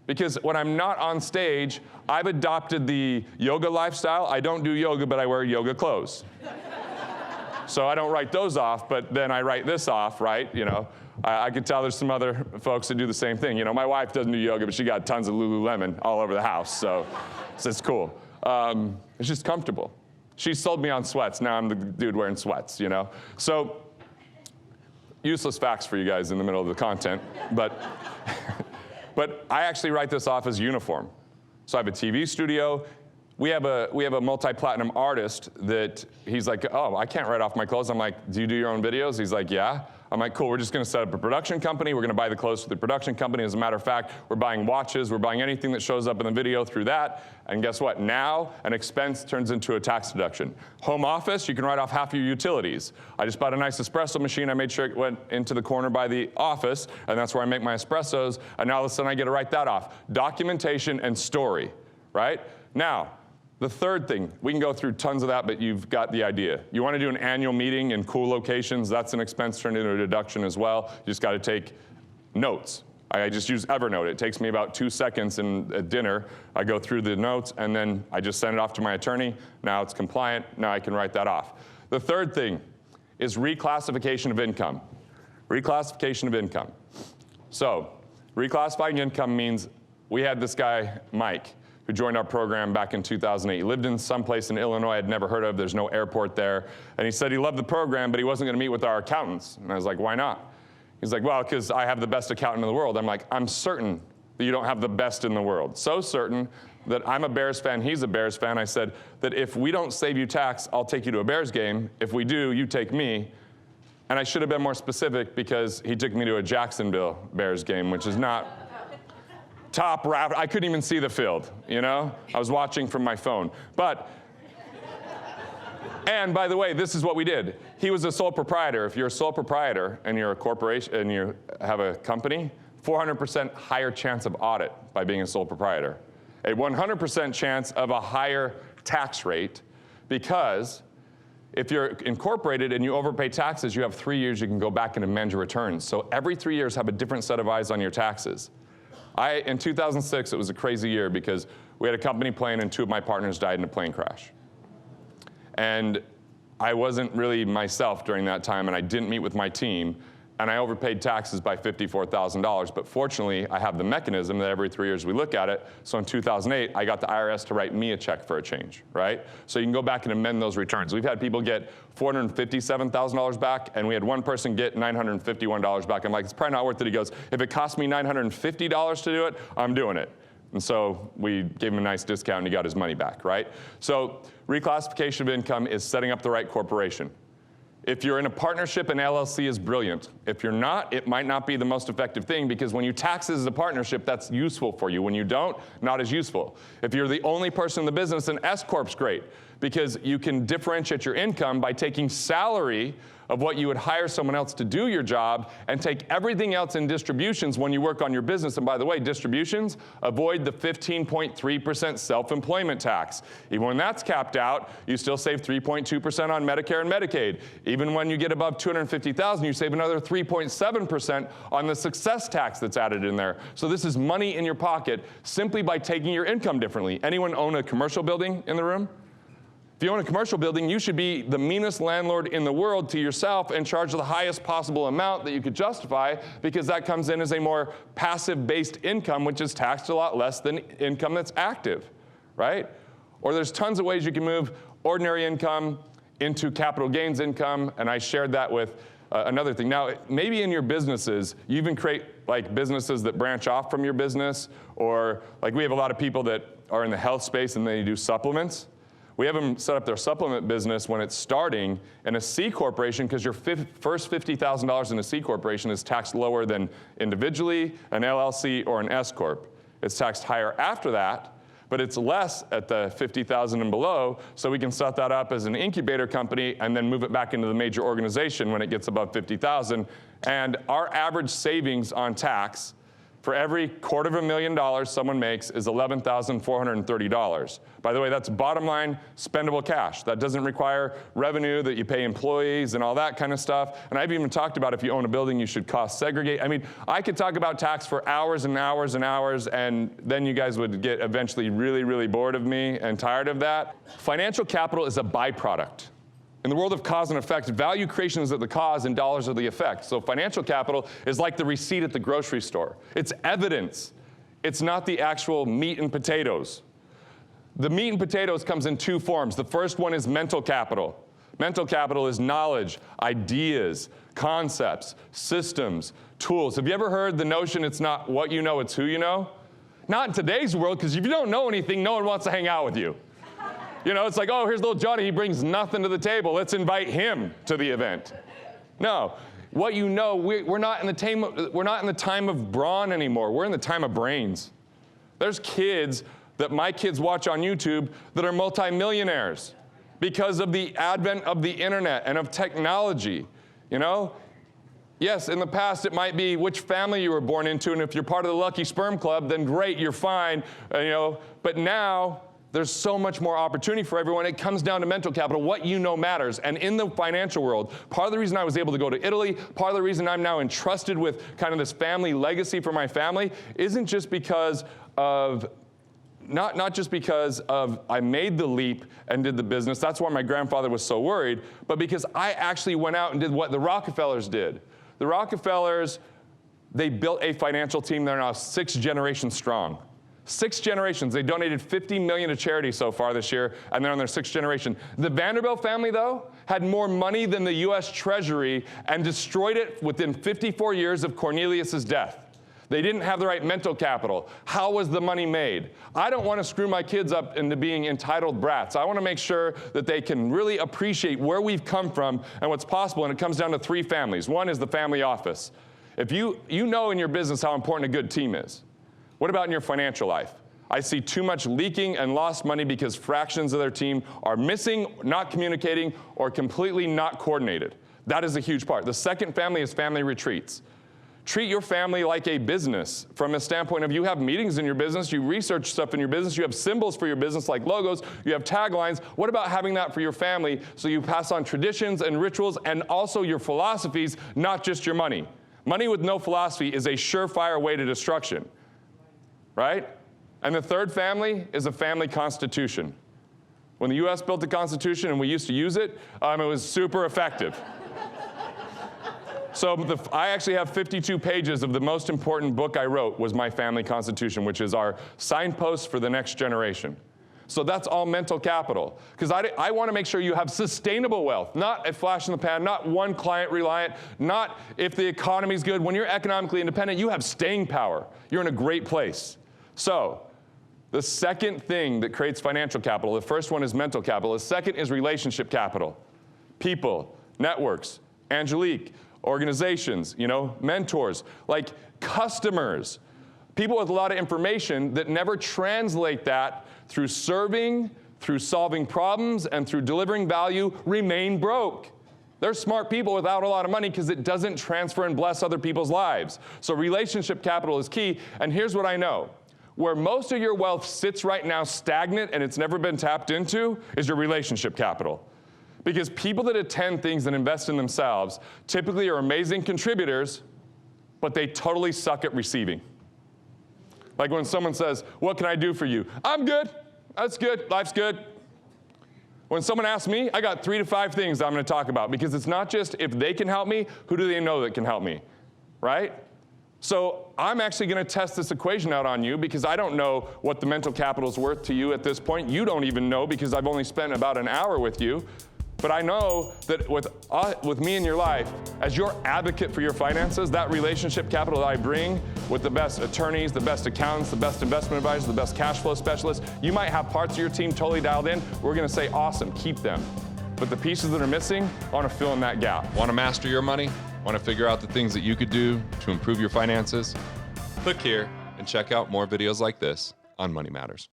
Because when I'm not on stage, I've adopted the yoga lifestyle. I don't do yoga, but I wear yoga clothes. So I don't write those off, but then I write this off, right? You know, I could tell there's some other folks that do the same thing. You know, my wife doesn't do yoga, but she got tons of Lululemon all over the house, so it's cool. It's just comfortable. She sold me on sweats. Now I'm the dude wearing sweats, you know? So, useless facts for you guys in the middle of the content, but I actually write this off as uniform. So I have a TV studio. We have a multi-platinum artist that he's like, oh, I can't write off my clothes. I'm like, do you do your own videos? He's like, yeah. I'm like, cool, we're just gonna set up a production company. We're gonna buy the clothes for the production company. As a matter of fact, we're buying watches. We're buying anything that shows up in the video through that. And guess what? Now an expense turns into a tax deduction. Home office, you can write off half your utilities. I just bought a nice espresso machine. I made sure it went into the corner by the office, and that's where I make my espressos. And now all of a sudden I get to write that off. Documentation and story, right? Now, the third thing, we can go through tons of that, but you've got the idea. You want to do an annual meeting in cool locations, that's an expense turned into a deduction as well. You just got to take notes. I just use Evernote. It takes me about 2 seconds at dinner. I go through the notes, and then I just send it off to my attorney. Now it's compliant. Now I can write that off. The third thing is reclassification of income. Reclassification of income. So reclassifying income means we had this guy, Mike, who joined our program back in 2008. He lived in some place in Illinois I'd never heard of. There's no airport there. And he said he loved the program, but he wasn't gonna meet with our accountants. And I was like, why not? He's like, well, because I have the best accountant in the world. I'm like, I'm certain that you don't have the best in the world. So certain that I'm a Bears fan, he's a Bears fan. I said that if we don't save you tax, I'll take you to a Bears game. If we do, you take me. And I should have been more specific because he took me to a Jacksonville Bears game, which is not top raft. I couldn't even see the field, you know? I was watching from my phone. And by the way, this is what we did. He was a sole proprietor. If you're a sole proprietor and you're a corporation and you have a company, 400% higher chance of audit by being a sole proprietor. A 100% chance of a higher tax rate, because if you're incorporated and you overpay taxes, you have 3 years you can go back and amend your returns. So every 3 years have a different set of eyes on your taxes. In 2006, it was a crazy year because we had a company plane and 2 of my partners died in a plane crash. And I wasn't really myself during that time, and I didn't meet with my team, and I overpaid taxes by $54,000. But fortunately, I have the mechanism that every 3 years we look at it. So in 2008, I got the IRS to write me a check for a change, right? So you can go back and amend those returns. We've had people get $457,000 back, and we had one person get $951 back. I'm like, it's probably not worth it. He goes, if it costs me $950 to do it, I'm doing it. And so we gave him a nice discount, and he got his money back, right? So reclassification of income is setting up the right corporation. If you're in a partnership, an LLC is brilliant. If you're not, it might not be the most effective thing, because when you tax as a partnership, that's useful for you. When you don't, not as useful. If you're the only person in the business, an S-Corp's great, because you can differentiate your income by taking salary of what you would hire someone else to do your job and take everything else in distributions when you work on your business. And by the way, distributions, avoid the 15.3% self-employment tax. Even when that's capped out, you still save 3.2% on Medicare and Medicaid. Even when you get above $250,000, you save another 3.7% on the success tax that's added in there. So this is money in your pocket simply by taking your income differently. Anyone own a commercial building in the room? If you own a commercial building, you should be the meanest landlord in the world to yourself and charge the highest possible amount that you could justify, because that comes in as a more passive-based income, which is taxed a lot less than income that's active, right? Or there's tons of ways you can move ordinary income into capital gains income, and I shared that with another thing. Now, maybe in your businesses, you even create like businesses that branch off from your business, or like we have a lot of people that are in the health space and they do supplements. We have them set up their supplement business when it's starting in a C corporation, because your first $50,000 in a C corporation is taxed lower than individually, an LLC, or an S corp. It's taxed higher after that, but it's less at the $50,000 and below, so we can set that up as an incubator company and then move it back into the major organization when it gets above $50,000. And our average savings on tax for every $250,000 someone makes is $11,430. By the way, that's bottom line spendable cash. That doesn't require revenue that you pay employees and all that kind of stuff. And I've even talked about if you own a building, you should cost segregate. I mean, I could talk about tax for hours and hours and hours, and then you guys would get eventually really, really bored of me and tired of that. Financial capital is a byproduct. In the world of cause and effect, value creation is at the cause and dollars are the effect. So financial capital is like the receipt at the grocery store. It's evidence. It's not the actual meat and potatoes. The meat and potatoes comes in two forms. The first one is mental capital. Mental capital is knowledge, ideas, concepts, systems, tools. Have you ever heard the notion it's not what you know, it's who you know? Not in today's world, because if you don't know anything, no one wants to hang out with you. You know, it's like, oh, here's little Johnny, he brings nothing to the table. Let's invite him to the event. No, what you know, we're not in the time of brawn anymore. We're in the time of brains. There's kids that my kids watch on YouTube that are multimillionaires because of the advent of the internet and of technology, you know? Yes, in the past it might be which family you were born into, and if you're part of the Lucky Sperm Club, then great, you're fine, you know? But now, there's so much more opportunity for everyone. It comes down to mental capital. What you know matters. And in the financial world, part of the reason I was able to go to Italy, part of the reason I'm now entrusted with kind of this family legacy for my family, isn't just because of not just because of I made the leap and did the business. That's why my grandfather was so worried, but because I actually went out and did what the Rockefellers did. The Rockefellers, they built a financial team. They're now 6 generations strong. 6 generations. They donated $50 million to charity so far this year, and they're on their 6th generation. The Vanderbilt family, though, had more money than the U.S. Treasury and destroyed it within 54 years of Cornelius's death. They didn't have the right mental capital. How was the money made? I don't want to screw my kids up into being entitled brats. I want to make sure that they can really appreciate where we've come from and what's possible, and it comes down to 3 families. One is the family office. If you know in your business how important a good team is. What about in your financial life? I see too much leaking and lost money because fractions of their team are missing, not communicating, or completely not coordinated. That is a huge part. The second family is family retreats. Treat your family like a business from a standpoint of you have meetings in your business, you research stuff in your business, you have symbols for your business like logos, you have taglines. What about having that for your family so you pass on traditions and rituals and also your philosophies, not just your money? Money with no philosophy is a surefire way to destruction. Right? And the third family is a family constitution. When the U.S. built the Constitution and we used to use it, it was super effective. So I actually have 52 pages of the most important book I wrote was my family constitution, which is our signpost for the next generation. So that's all mental capital. Because I want to make sure you have sustainable wealth, not a flash in the pan, not one client reliant, not if the economy's good. When you're economically independent, you have staying power. You're in a great place. So the second thing that creates financial capital, the first one is mental capital. The second is relationship capital. People, networks, Angelique, organizations, you know, mentors, like customers, people with a lot of information that never translate that through serving, through solving problems, and through delivering value, remain broke. They're smart people without a lot of money because it doesn't transfer and bless other people's lives. So relationship capital is key, and here's what I know. Where most of your wealth sits right now stagnant and it's never been tapped into is your relationship capital. Because people that attend things and invest in themselves typically are amazing contributors, but they totally suck at receiving. Like when someone says, what can I do for you? I'm good. That's good. Life's good. When someone asks me, I got 3 to 5 things I'm going to talk about because it's not just if they can help me, who do they know that can help me, right? So I'm actually going to test this equation out on you because I don't know what the mental capital is worth to you at this point. You don't even know because I've only spent about an hour with you. But I know that with me in your life, as your advocate for your finances, that relationship capital that I bring with the best attorneys, the best accountants, the best investment advisors, the best cash flow specialists, you might have parts of your team totally dialed in. We're going to say, awesome, keep them. But the pieces that are missing, I want to fill in that gap. Want to master your money? Want to figure out the things that you could do to improve your finances? Click here and check out more videos like this on Money Matters.